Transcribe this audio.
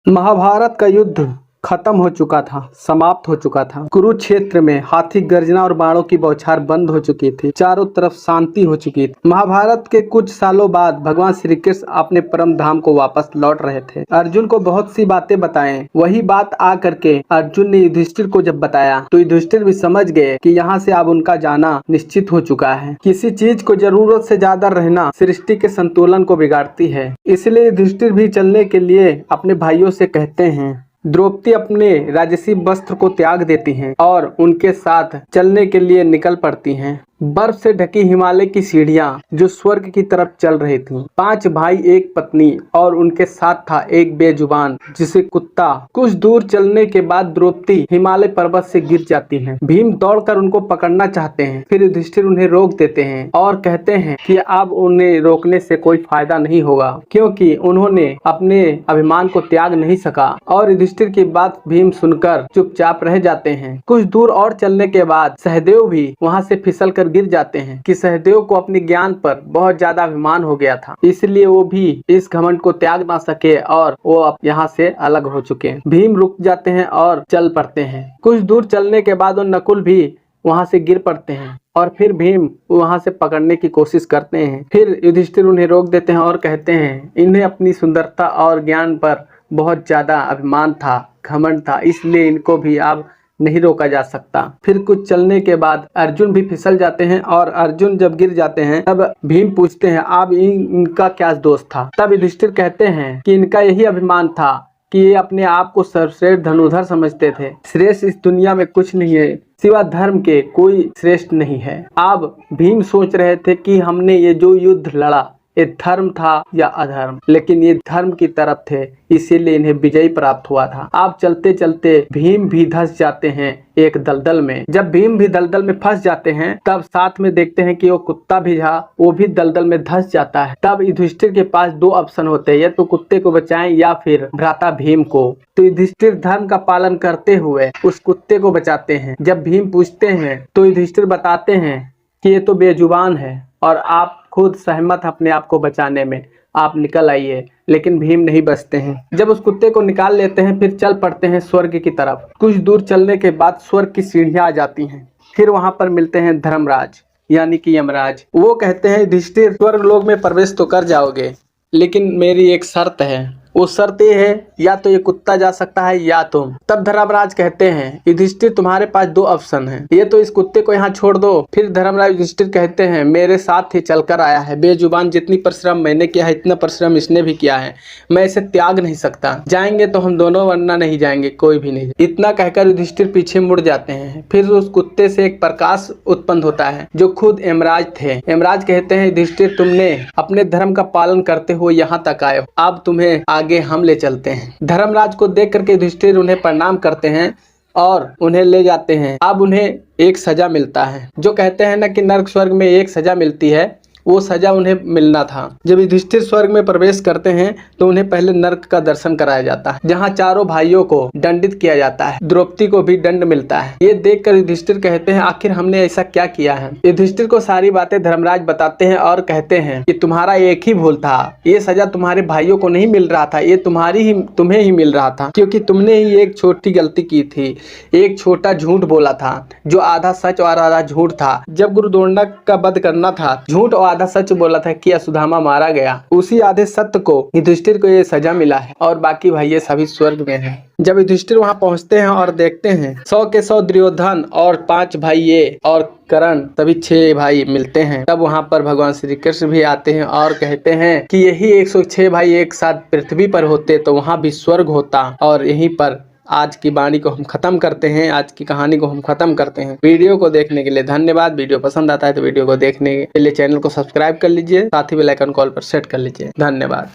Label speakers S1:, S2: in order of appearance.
S1: महाभारत का युद्ध खत्म हो चुका था, समाप्त हो चुका था। कुरुक्षेत्र में हाथी गर्जना और बाणों की बौछार बंद हो चुकी थी। चारों तरफ शांति हो चुकी थी। महाभारत के कुछ सालों बाद भगवान श्री कृष्ण अपने परम धाम को वापस लौट रहे थे। अर्जुन को बहुत सी बातें बताएं। वही बात आ करके अर्जुन ने युधिष्ठिर को जब बताया तो युधिष्ठिर भी समझ गए कि यहाँ से अब उनका जाना निश्चित हो चुका है। किसी चीज को जरूरत से ज्यादा रहना सृष्टि के संतुलन को बिगाड़ती है। इसलिए युधिष्ठिर भी चलने के लिए अपने भाइयों से कहते हैं। द्रौपदी अपने राजसी वस्त्र को त्याग देती हैं और उनके साथ चलने के लिए निकल पड़ती हैं। बर्फ से ढकी हिमालय की सीढ़ियां जो स्वर्ग की तरफ चल रही थीं। 5 भाई एक पत्नी और उनके साथ था एक बेजुबान जिसे कुत्ता। कुछ दूर चलने के बाद द्रौपदी हिमालय पर्वत से गिर जाती हैं। भीम दौड़कर उनको पकड़ना चाहते हैं, फिर युधिष्ठिर उन्हें रोक देते हैं और कहते हैं कि अब उन्हें रोकने से कोई फायदा नहीं होगा क्योंकि उन्होंने अपने अभिमान को त्याग नहीं सका। और युधिष्ठिर की बात भीम सुनकर चुपचाप रह जाते हैं। कुछ दूर और चलने के बाद सहदेव भी वहाँ से फिसल कर गिर जाते हैं कि सहदेव को अपने ज्ञान पर बहुत ज्यादा अभिमान हो गया था, इसलिए वो भी इस घमंड को त्याग ना सके और वो अब यहाँ से अलग हो चुके हैं। भीम रुक जाते हैं और चल पड़ते हैं। कुछ दूर चलने के बाद वो नकुल भी वहाँ से गिर पड़ते हैं और फिर भीम वहाँ से पकड़ने की कोशिश करते हैं। फिर युधिष्ठिर उन्हें रोक देते हैं और कहते हैं इन्हें अपनी सुंदरता और ज्ञान पर बहुत ज्यादा अभिमान था, घमंड था, इसलिए इनको भी अब नहीं रोका जा सकता। फिर कुछ चलने के बाद अर्जुन भी फिसल जाते हैं और अर्जुन जब गिर जाते हैं तब भीम पूछते हैं अब इनका क्या दोष था। तब युधिष्ठिर कहते हैं कि इनका यही अभिमान था कि ये अपने आप को सर्वश्रेष्ठ धनुर्धर समझते थे। श्रेष्ठ इस दुनिया में कुछ नहीं है, सिवा धर्म के कोई श्रेष्ठ नहीं है। अब भीम सोच रहे थे कि हमने ये जो युद्ध लड़ा ये धर्म था या अधर्म, लेकिन ये धर्म की तरफ थे, इसीलिए इन्हें विजय प्राप्त हुआ था। आप चलते चलते भीम भी धंस जाते हैं एक दलदल में। जब भीम भी दलदल में फंस जाते हैं तब साथ में देखते हैं कि वो कुत्ता भी था, वो भी दलदल में धंस जाता है। तब युधिष्ठिर के पास 2 ऑप्शन होते हैं, या तो कुत्ते को बचाएं या फिर भ्राता भीम को। तो युधिष्ठिर धर्म का पालन करते हुए उस कुत्ते को बचाते हैं। जब भीम पूछते हैं तो युधिष्ठिर बताते हैं कि ये तो बेजुबान है और आप खुद सहमत अपने आप को बचाने में, आप निकल आइए। लेकिन भीम नहीं बचते हैं। जब उस कुत्ते को निकाल लेते हैं फिर चल पड़ते हैं स्वर्ग की तरफ। कुछ दूर चलने के बाद स्वर्ग की सीढ़ियां आ जाती हैं। फिर वहां पर मिलते हैं धर्मराज यानी कि यमराज। वो कहते हैं युधिष्ठिर स्वर्ग लोक में प्रवेश तो कर जाओगे, लेकिन मेरी एक शर्त है। वो शर्त ये है या तो ये कुत्ता जा सकता है या तुम। तब धर्मराज कहते हैं युधिष्ठिर तुम्हारे पास 2 ऑप्शन हैं, ये तो इस कुत्ते को यहाँ छोड़ दो। फिर धर्मराज युधिष्ठिर कहते हैं मेरे साथ ही चलकर आया है, बेजुबान जितनी परिश्रम मैंने किया है इतना परिश्रम इसने भी किया है, मैं इसे त्याग नहीं सकता। जाएंगे तो हम दोनों, वरना नहीं जाएंगे कोई भी नहीं। इतना कहकर युधिष्ठिर पीछे मुड़ जाते हैं। फिर उस कुत्ते से एक प्रकाश उत्पन्न होता है जो खुद यमराज थे। यमराज कहते हैं युधिष्ठिर तुमने अपने धर्म का पालन करते हुए यहाँ तक आए हो, अब तुम्हें आगे हम ले चलते हैं। धर्मराज को देख करके युधिष्ठिर उन्हें प्रणाम करते हैं और उन्हें ले जाते हैं। अब उन्हें एक सजा मिलता है, जो कहते हैं ना कि नर्क स्वर्ग में एक सजा मिलती है, वो सजा उन्हें मिलना था। जब युधिष्ठिर स्वर्ग में प्रवेश करते हैं तो उन्हें पहले नर्क का दर्शन कराया जाता है, जहाँ चारों भाइयों को दंडित किया जाता है। द्रौपदी को भी दंड मिलता है। ये देखकर युधिष्ठिर कहते हैं आखिर हमने ऐसा क्या किया है। युधिष्ठिर को सारी बातें धर्मराज बताते हैं और कहते हैं कि तुम्हारा एक ही भूल था, ये सजा तुम्हारे भाइयों को नहीं मिल रहा था, ये तुम्हें ही मिल रहा था, क्योंकि तुमने ही एक छोटी गलती की थी, एक छोटा झूठ बोला था जो आधा सच और आधा झूठ था। जब गुरु द्रोणक का वध करना था, झूठ और आधा सच बोला था कि असुधामा मारा गया, उसी आधे सत्य को युधिष्ठिर को ये सजा मिला है और बाकी भाई सभी स्वर्ग में हैं। जब युधिष्ठिर वहां पहुंचते हैं और देखते हैं 100 के 100 दुर्योधन और 5 भाई ये और कर्ण सभी 6 भाई मिलते हैं। तब वहां पर भगवान श्री कृष्ण भी आते हैं और कहते हैं कि यही 106 भाई एक साथ पृथ्वी पर होते तो वहां भी स्वर्ग होता। और यहीं पर आज की वाणी को हम खत्म करते हैं, आज की कहानी को हम खत्म करते हैं। वीडियो को देखने के लिए धन्यवाद। वीडियो पसंद आता है तो वीडियो को देखने के लिए चैनल को सब्सक्राइब कर लीजिए, साथ ही बेल आइकन कॉल पर सेट कर लीजिए। धन्यवाद।